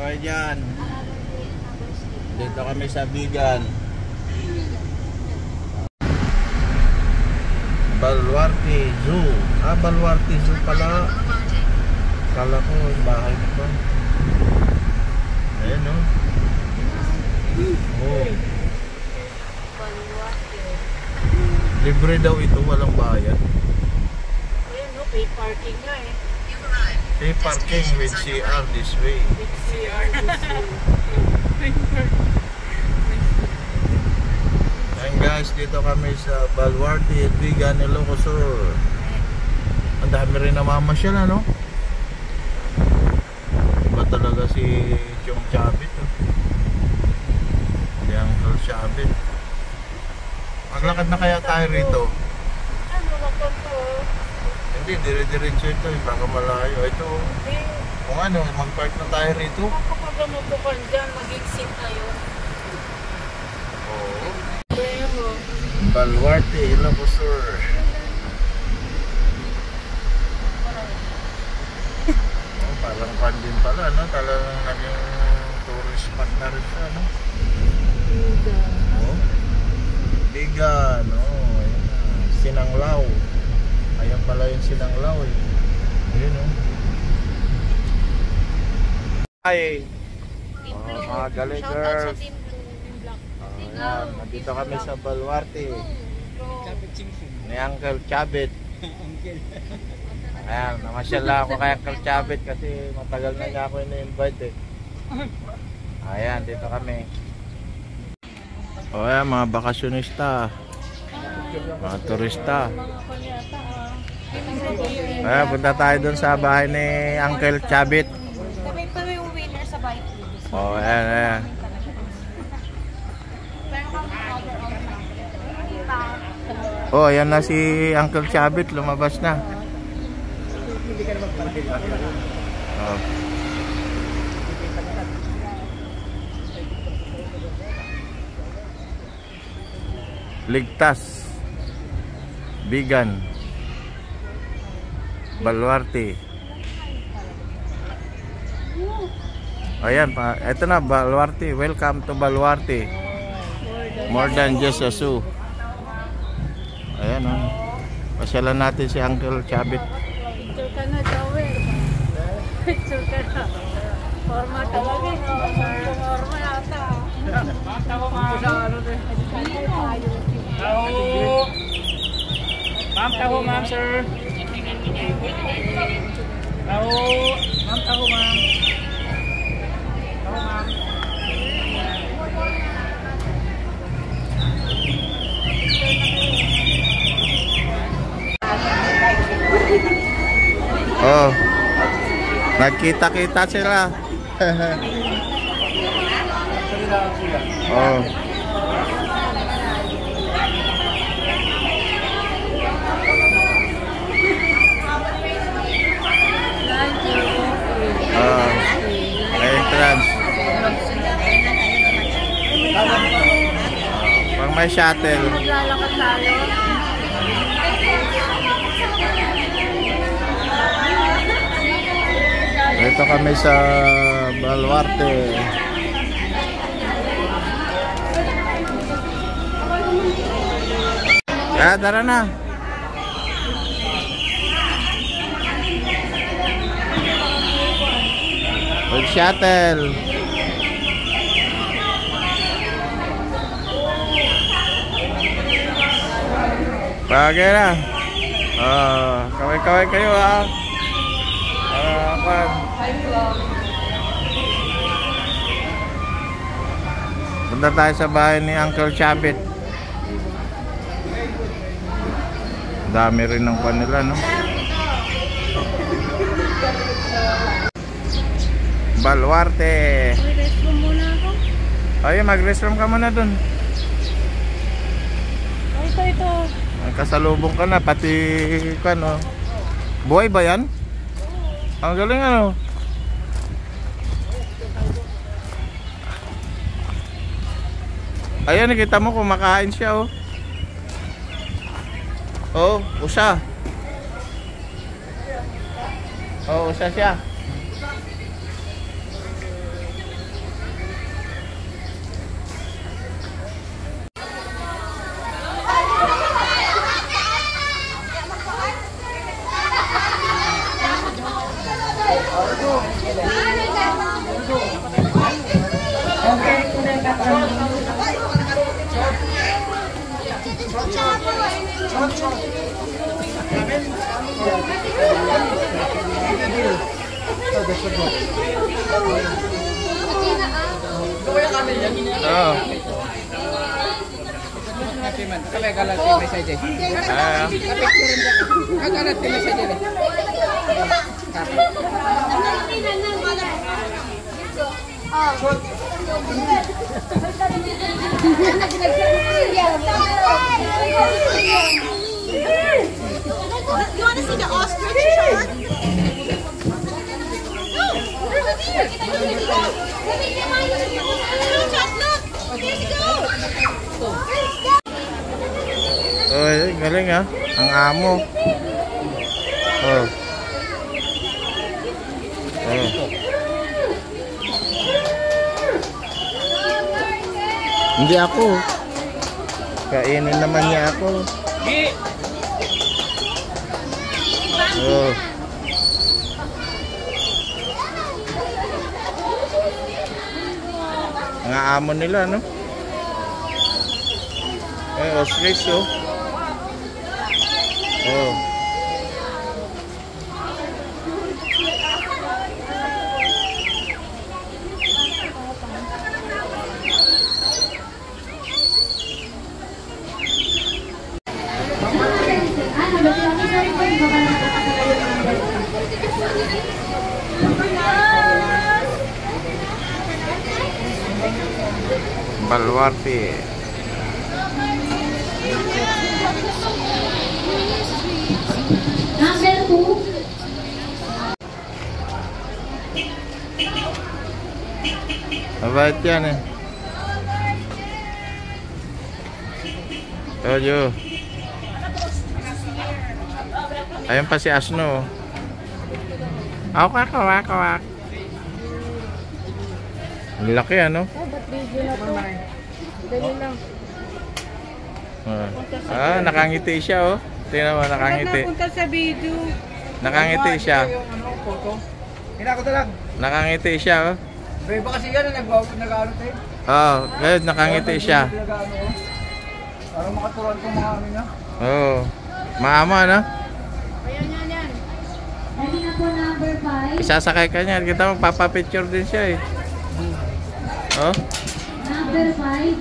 kayo dyan. Dito kami sa Bigan. Baluarte Zoo. Baluarte Zoo pala. Kala ko bahay ko pa. Ayan o. Oh. Libre daw ito, walang bayad. Ayan o, pay parking nga eh. Pay parking with CR this way. With CR this way. And guys, dito kami sa Baluarte, Bigan, Ilocos Sur. Ang dami rin namamasyal, ano? Iba talaga si Chong Chabit, oh. Si Uncle Chabit. Maglakad na kaya tayo rito? Ano lakad to? Hindi, dire-diretso ito, baka malayo. Ito, kung ano, mag-park na tayo rito. Kapag mabukan dyan, mag-exit tayo. Oo. Pero, Baluarte, Ilocos Sur. Oh, parang pan din pala, no? Talagang naging tourist spot na rin ito, no? Oh. Bigan, oh. Ayan na. Sinanglaw. Ayan pala yung Sinanglaw, eh. Ayan, oh. Hi! Mga galigers. Ayan, nandito kami sa Baluarte ni Uncle Chabit. Ayan, namasyal lang ako kay Uncle Chabit kasi matagal na niya ako ini-invite, eh. Ayan, dito kami. O ayan, mga bakasyonista, mga turista. Ayan, punta tayo dun sa bahay ni Uncle Chabit. kami pa yung winner sa bike. O ayan, ayan. Oh, ayan na si Uncle Chabit, lumabas na. Oh. Ligtas, Bigan, Baluarte. Ayan, ito na Baluarte. Welcome to Baluarte. More than just a zoo. Ayan, oh. Pasyalan natin si Uncle Chabit. Picture ka na, Joel. Picture ka na. Forma talaga. Forma yata. Tawo ma'am. Ma'am, tawo ma'am, sir. Tawo. Ma'am, tawo ma'am. Tawo ma'am. Oh, nagkita-kita sila. Oh. Entrance. Pang may shuttle. Maglalakad tayo. Dito kami sa Baluarte. Tara na. Mag-shuttle. Bagay na. Kaway-kaway kayo, ha. Punta tayo sa bahay ni Uncle Chabit. Dami rin ng kanila, no? Baluarte. Mag-restroom muna ako. Ay, mag-restroom ka muna dun. Ito. Kasalubong ka na, pati ano. Buhay ba yan? Ang galing, ano? Ayan, nakita mo kumakain siya, oh. Oh, usa. Oh, usa siya. Oo. Kami kalat yung message eh. Kagalat yung message eh. You want to see the ostrich shark? No, there's a deer. Look, Josh, look. There's a goat. Oh, galing ah. Ang amo. Oh. Oh. Hindi ako. Kainin naman niya ako. Oh. Ang amo nila, no? Ostrich, oh. Oh. Baluarte. Number 2. Mabait yan eh. Toyo. Ayun pa si Asno. Awak, awak, awak. Ang laki ano? Ba't video na to? Dali lang. Nakangiti siya oh. Tingnan mo, nakangiti. Napunta sa video. Nakangiti siya. Yung ano, photo. Hinako to lang. Nakangiti siya oh. Beba kasi yan, nag-ano tayo. Oo, ngayon nakangiti siya. Nag-ano oh. Parang makaturuan ko mga amin na. Oo. Maama no? Ayan, yan, yan. Ready na po number 5. Isasakay ka niya. Kita mo, papapicture din siya eh. Oh, Number 5.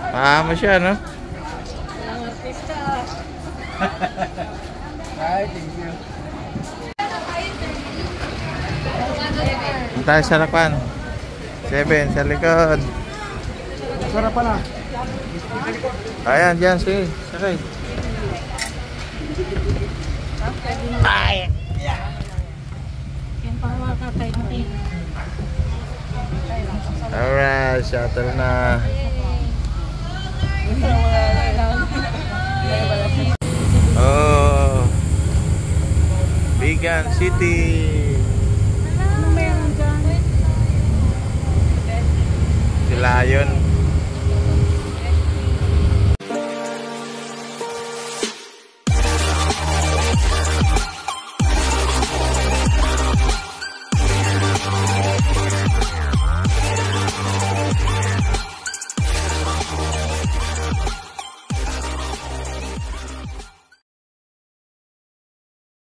maama siya no? Ang artista. Ay, thank you. Punta tayo sa harapan. 7 sa likod. Sarap pa na. Ayan, dyan, sige. Sakay. Ay! Yan pa mga kakay mo eh. Alright, shuttle na. Oh, Bigan City. Ano meron dyan? Si Lion.